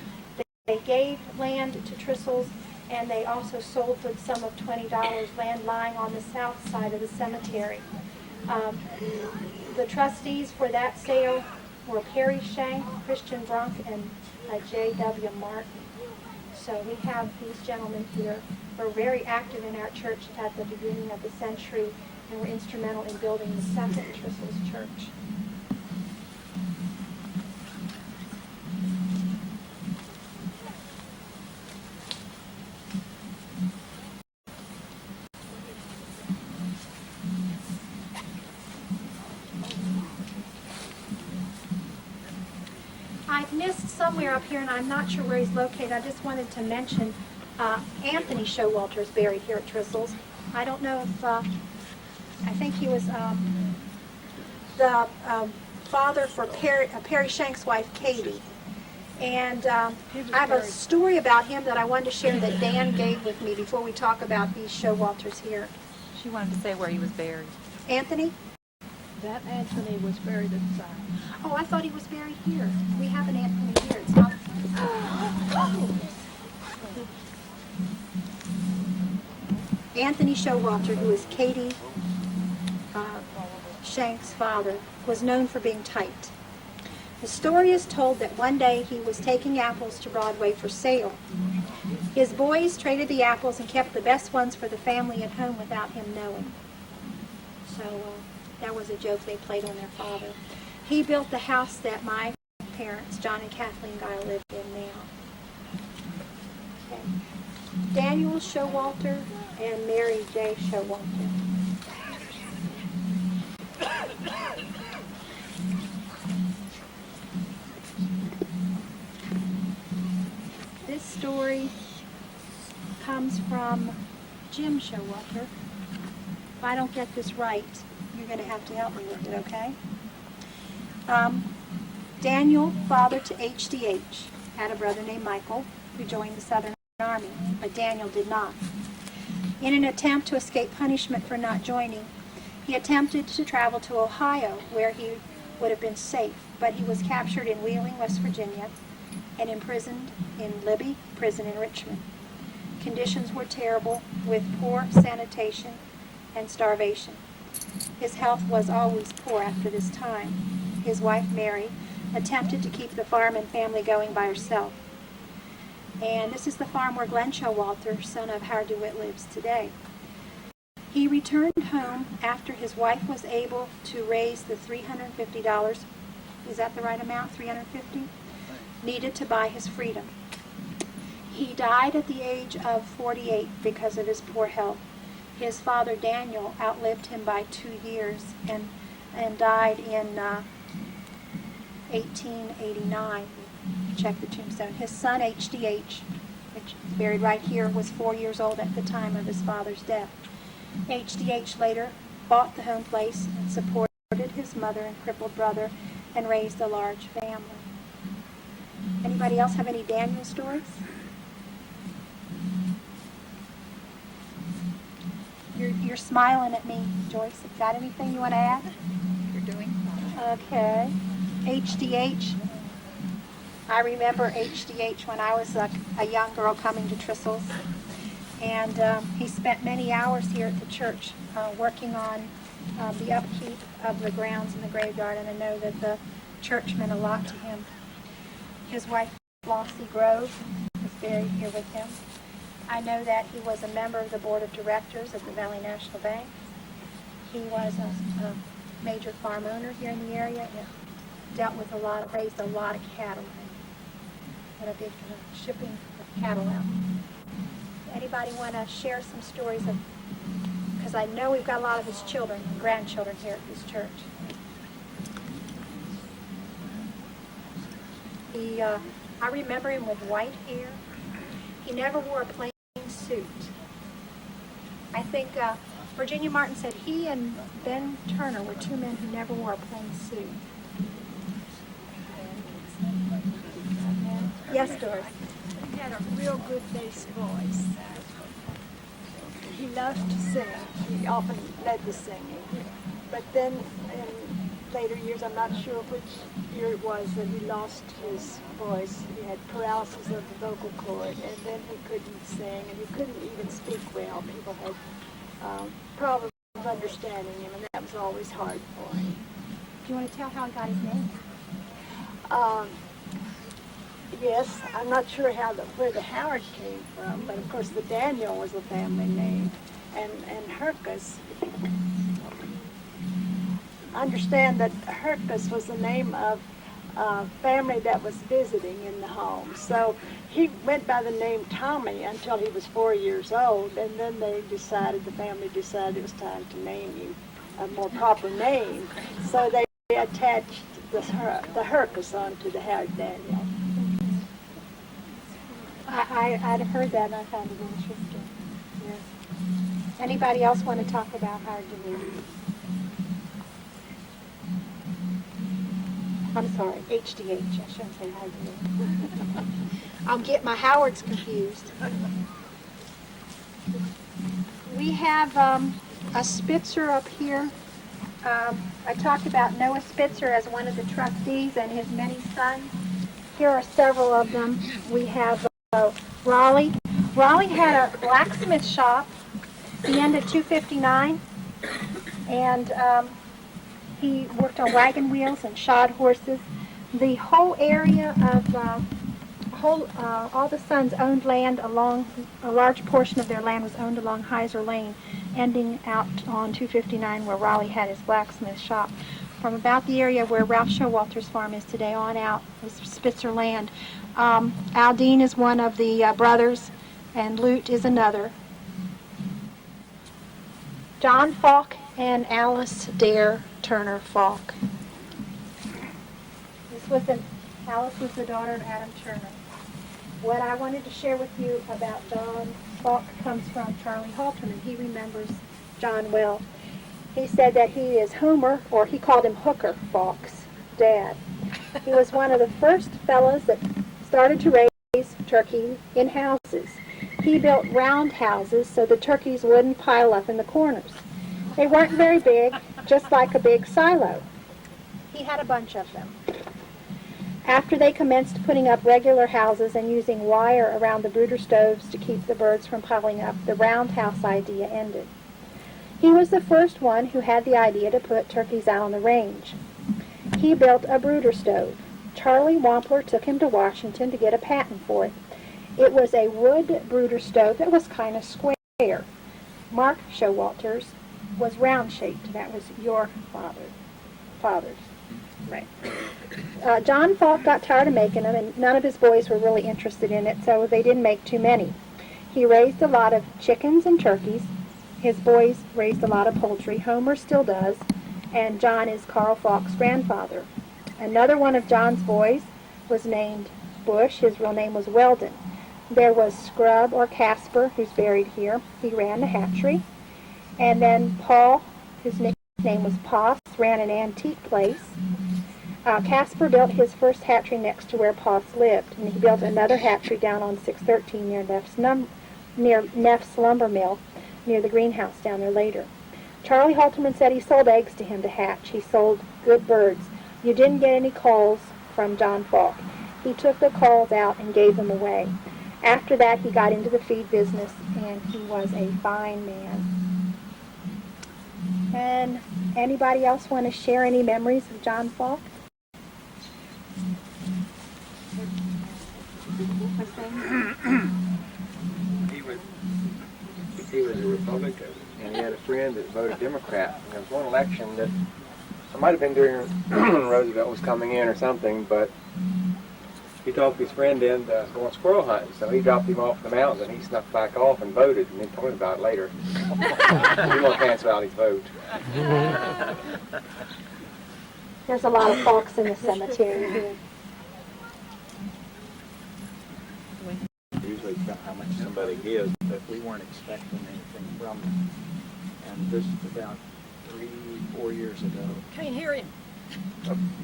Speaker 2: They gave land to Trissels, and they also sold for the sum of $20 land lying on the south side of the cemetery. The trustees for that sale were Perry Shank, Christian Brunk, and J.W. Martin. So we have these gentlemen here who were very active in our church at the beginning of the century and were instrumental in building the second Trissels Church. I've missed somewhere up here, and I'm not sure where he's located. I just wanted to mention Anthony Showalter is buried here at Trissels. I don't know if, I think he was the father for Perry Shank's wife, Katie. And I have a story about him that I wanted to share that Dan gave with me before we talk about these Showalters here.
Speaker 9: She wanted to say where he was buried.
Speaker 2: Anthony?
Speaker 3: That Anthony was buried at the side.
Speaker 2: Oh, I thought he was buried here. We have an Anthony here. It's not. Anthony Showalter, who is Katie Shank's father, was known for being tight. The story is told that one day he was taking apples to Broadway for sale. His boys traded the apples and kept the best ones for the family at home without him knowing. So that was a joke they played on their father. He built the house that my parents, John and Kathleen Guile, live in now. Okay. Daniel Showalter and Mary J. Showalter. This story comes from Jim Showalter. If I don't get this right, you're going to have to help me with it, okay? Daniel, father to HDH, had a brother named Michael who joined the Southern Army, but Daniel did not. In an attempt to escape punishment for not joining, he attempted to travel to Ohio, where he would have been safe, but he was captured in Wheeling, West Virginia, and imprisoned in Libby Prison in Richmond. Conditions were terrible, with poor sanitation and starvation. His health was always poor after this time. His wife, Mary, attempted to keep the farm and family going by herself. And this is the farm where Glenn Showalter, son of Howard DeWitt, lives today. He returned home after his wife was able to raise the $350, is that the right amount, $350? Needed to buy his freedom. He died at the age of 48 because of his poor health. His father, Daniel, outlived him by 2 years and died in 1889. Check the tombstone. His son, HDH, which is buried right here, was 4 years old at the time of his father's death. HDH later bought the home place and supported his mother and crippled brother and raised a large family. Anybody else have any Daniel stories? You're smiling at me, Joyce. Got anything you want to add?
Speaker 9: You're doing fine.
Speaker 2: Okay. HDH. I remember HDH when I was a young girl coming to Trissels. And he spent many hours here at the church working on the upkeep of the grounds in the graveyard. And I know that the church meant a lot to him. His wife, Flossie Grove, is buried here with him. I know that he was a member of the board of directors of the Valley National Bank. He was a major farm owner here in the area and raised a lot of cattle and a big shipping of cattle out. Anybody want to share some stories of, because I know we've got a lot of his children and grandchildren here at this church. I remember him with white hair. He never wore a plain suit. I think Virginia Martin said he and Ben Turner were two men who never wore a plain suit. Yes, Doris.
Speaker 8: He had a real good bass voice. He loved to sing. He often led the singing. But then in later years, I'm not sure which year it was that he lost his voice. He had paralysis of the vocal cord, and then he couldn't sing, and he couldn't even speak well. People had problems understanding him, and that was always hard for him.
Speaker 2: Do you want to tell how he got his name?
Speaker 8: Yes, I'm not sure where the Howard came from, but of course the Daniel was a family name, and Hercus. I understand that Hercus was the name of a family that was visiting in the home. So he went by the name Tommy until he was 4 years old, and then the family decided it was time to name him a more proper name. So they attached the Hercus onto the Howard Daniel.
Speaker 2: I'd heard that and I found it interesting. Yeah. Anybody else want to talk about Howard DeWitt? I'm sorry, HDH. I shouldn't say Howard DeWitt. I'll get my Howards confused. We have a Spitzer up here. I talked about Noah Spitzer as one of the trustees and his many sons. Here are several of them. We have Raleigh. Raleigh had a blacksmith shop at the end of 259, and he worked on wagon wheels and shod horses. The whole area of all the sons owned land along, a large portion of their land was owned along Heiser Lane, ending out on 259 where Raleigh had his blacksmith shop. From about the area where Ralph Showalter's farm is today on out was Spitzer land. Aldine is one of the brothers, and Lute is another. John Falk and Alice Dare Turner Falk. Alice was the daughter of Adam Turner. What I wanted to share with you about John Falk comes from Charlie Halterman. He remembers John well. He said that he is Homer, or he called him Hooker Falk's dad. He was one of the first fellows that started to raise turkey in houses. He built round houses so the turkeys wouldn't pile up in the corners. They weren't very big, just like a big silo. He had a bunch of them. After they commenced putting up regular houses and using wire around the brooder stoves to keep the birds from piling up, the roundhouse idea ended. He was the first one who had the idea to put turkeys out on the range. He built a brooder stove. Charlie Wampler took him to Washington to get a patent for it. It was a wood brooder stove that was kind of square. Mark Showalter's was round-shaped. That was your father's. Right. John Falk got tired of making them, and none of his boys were really interested in it, so they didn't make too many. He raised a lot of chickens and turkeys. His boys raised a lot of poultry. Homer still does, and John is Carl Falk's grandfather. Another one of John's boys was named Bush. His real name was Weldon. There was Scrub, or Casper, who's buried here. He ran the hatchery. And then Paul, his nickname was Poss, ran an antique place. Casper built his first hatchery next to where Poss lived, and he built another hatchery down on 613 near Neff's lumber mill, near the greenhouse down there later. Charlie Halterman said he sold eggs to him to hatch. He sold good birds. You didn't get any calls from John Falk. He took the calls out and gave them away. After that, he got into the feed business, and he was a fine man. And anybody else want to share any memories of John Falk?
Speaker 5: He was a Republican, and he had a friend that voted Democrat. And there was one election that it might have been during Roosevelt was coming in or something, but he talked his friend into going squirrel hunting. So he dropped him off the mountains, and he snuck back off and voted, and then told him about it later. He won't cancel out his vote.
Speaker 2: There's a lot of Falks in the cemetery here.
Speaker 6: Usually tell how much somebody gives, but we weren't expecting anything from them. And this is about 3-4 years ago.
Speaker 9: Can't hear him.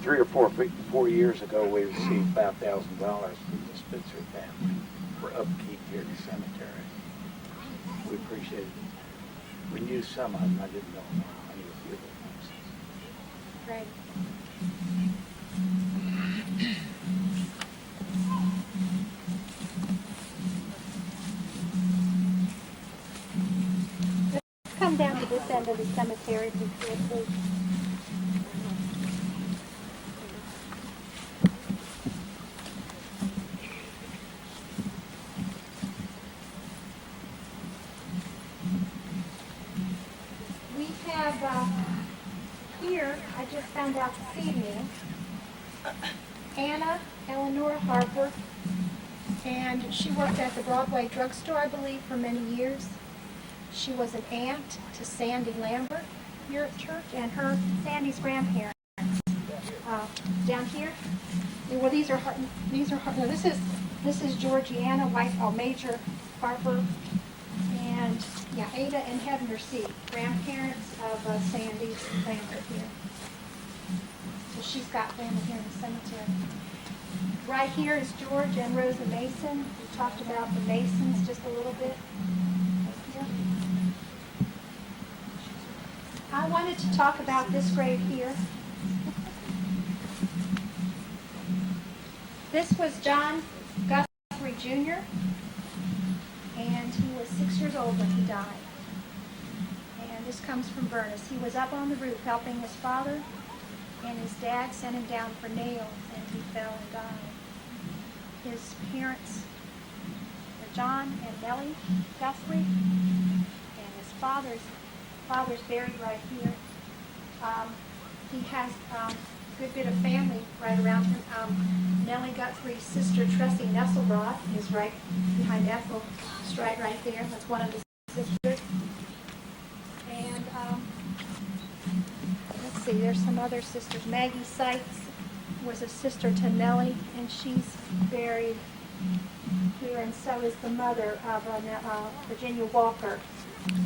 Speaker 6: 3 or 4 years ago, we received $5,000 from the Spitzer family for upkeep here at the cemetery. We appreciated it. We knew some of them. I didn't know how many of the
Speaker 2: Right. Let's come down to this end of the cemetery before, please. We have here, I just found out this evening, Anna Eleanor Harper, and she worked at the Broadway drugstore, I believe, for many years. She was an aunt to Sandy Lambert here at church, and Sandy's grandparents down here. Well, these are her. No, this is Georgiana Major Harper, and yeah, Ada and Hebner C, grandparents of Sandy Lambert here. So she's got family here in the cemetery. Right here is George and Rosa Mason. We talked about the Masons just a little bit. Here. I wanted to talk about this grave here. This was John Guthrie Jr., and he was 6 years old when he died. And this comes from Burness. He was up on the roof helping his father, and his dad sent him down for nails, and he fell and died. His parents were John and Nellie Guthrie, and his father's buried right here. He has a good bit of family right around him. Nellie Guthrie's sister, Tressie Nesselbrod, is right behind Ethel, right there. That's one of his sisters. And let's see, there's some other sisters. Maggie Seitz was a sister to Nellie, and she's buried here, and so is the mother of Virginia Walker.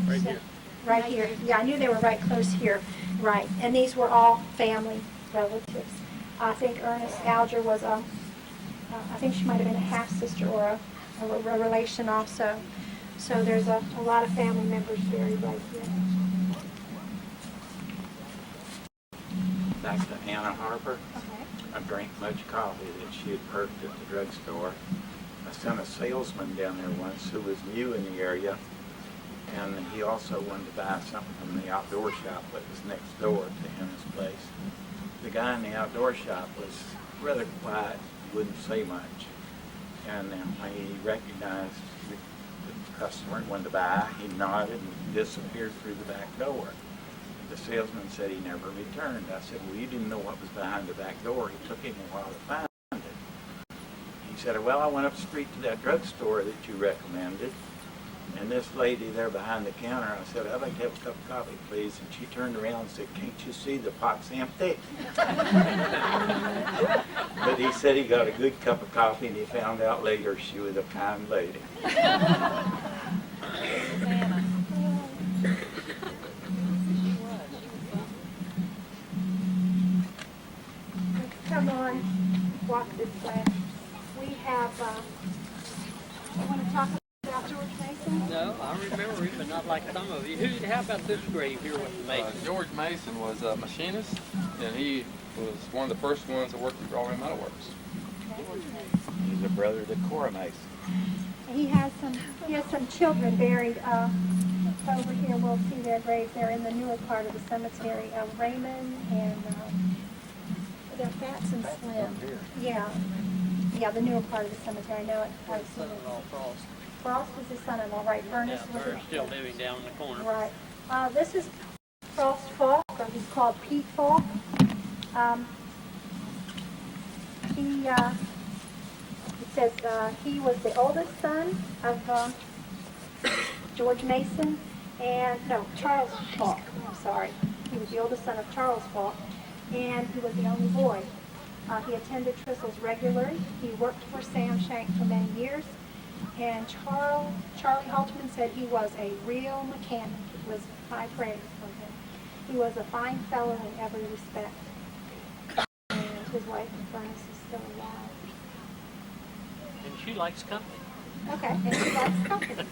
Speaker 1: Right here.
Speaker 2: Right here. Yeah, I knew they were right close here. Right. And these were all family relatives. I think Ernest Alger was I think she might have been a half-sister or a relation also. So there's a lot of family members buried right here.
Speaker 6: back to Anna Harper.
Speaker 2: Okay.
Speaker 6: I drank much coffee that she had perked at the drugstore. I sent a salesman down there once who was new in the area, and he also wanted to buy something from the outdoor shop that was next door to his place. The guy in the outdoor shop was rather quiet, wouldn't say much, and then when he recognized the customer and wanted to buy, he nodded and disappeared through the back door. The salesman said he never returned. I said, well, you didn't know what was behind the back door. It took him a while to find it. He said, well, I went up the street to that drugstore that you recommended, and this lady there behind the counter, I said, I'd like to have a cup of coffee, please. And she turned around and said, can't you see the pot's empty? But he said he got a good cup of coffee, and he found out later she was a kind lady.
Speaker 9: Anna.
Speaker 2: Come on, walk this way. We have, you want to talk about George Mason?
Speaker 7: No, I remember him, but not like some of you. How about this grave here with the Mason?
Speaker 10: George Mason was a machinist, and he was one of the first ones that worked at Broadway Metal Works.
Speaker 6: He's a brother to Cora Mason.
Speaker 2: He has some children buried over here. We'll see their graves. They're in the newer part of the cemetery. Raymond and they're Fats and Slim. Yeah, the newer part of the cemetery. I know it. I've seen it.
Speaker 7: Frost.
Speaker 2: Frost was his son-in-law, right? Furnace
Speaker 7: Yeah,
Speaker 2: was
Speaker 7: they're still living down in the corner.
Speaker 2: right. This is Frost Falk, or he's called Pete Falk. It says he was the oldest son of George Mason Charles Falk. I'm sorry. He was the oldest son of Charles Falk, and he was the only boy. He attended Trissels regularly. He worked for Sam Shank for many years, and Charlie Haltman said he was a real mechanic. It was high praise from him. He was a fine fellow in every respect. And his wife, Furnace, is still alive.
Speaker 7: And she likes company.
Speaker 2: Okay, and he likes company.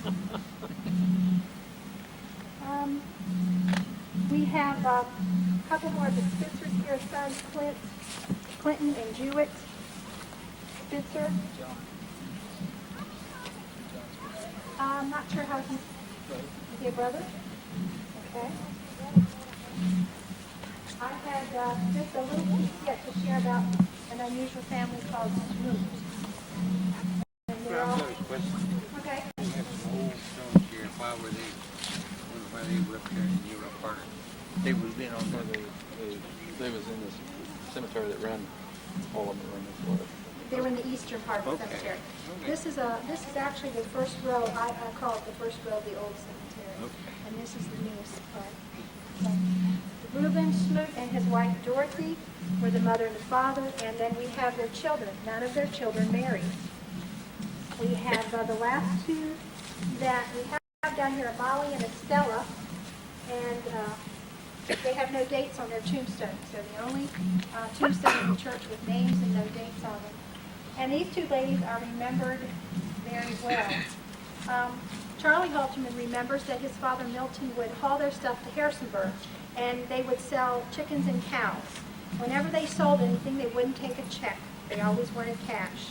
Speaker 2: We have a couple more of the Spitzers here, sons, Clinton and Jewett Spitzer. I'm not sure how he's, is he a brother? Okay. I had just a little piece yet to share about an unusual family called Smoot. And they're all, okay.
Speaker 10: We have some old stones here. Why were they were up here and you were a part of it? They was in on the, they was in this cemetery that ran, all of them were in this water.
Speaker 2: They were in the eastern part of the
Speaker 10: Okay.
Speaker 2: cemetery. This is actually the first row. I call it the first row of the old cemetery.
Speaker 10: Okay.
Speaker 2: And this is the newest part. Okay. Reuben Smoot and his wife Dorothy were the mother and the father, and then we have their children. None of their children married. We have the last two that we have down here are Molly and Estella, and they have no dates on their tombstones. They're the only tombstone in the church with names and no dates on them. And these two ladies are remembered very well. Charlie Halterman remembers that his father Milton would haul their stuff to Harrisonburg, and they would sell chickens and cows. Whenever they sold anything, they wouldn't take a check. They always wanted cash.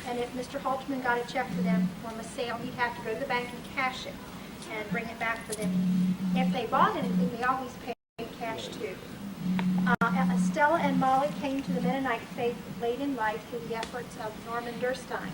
Speaker 2: And if Mr. Halterman got a check for them from a sale, he'd have to go to the bank and cash it and bring it back for them. If they bought anything, they always paid cash too. Stella and Molly came to the Mennonite faith late in life through the efforts of Norman Durstein.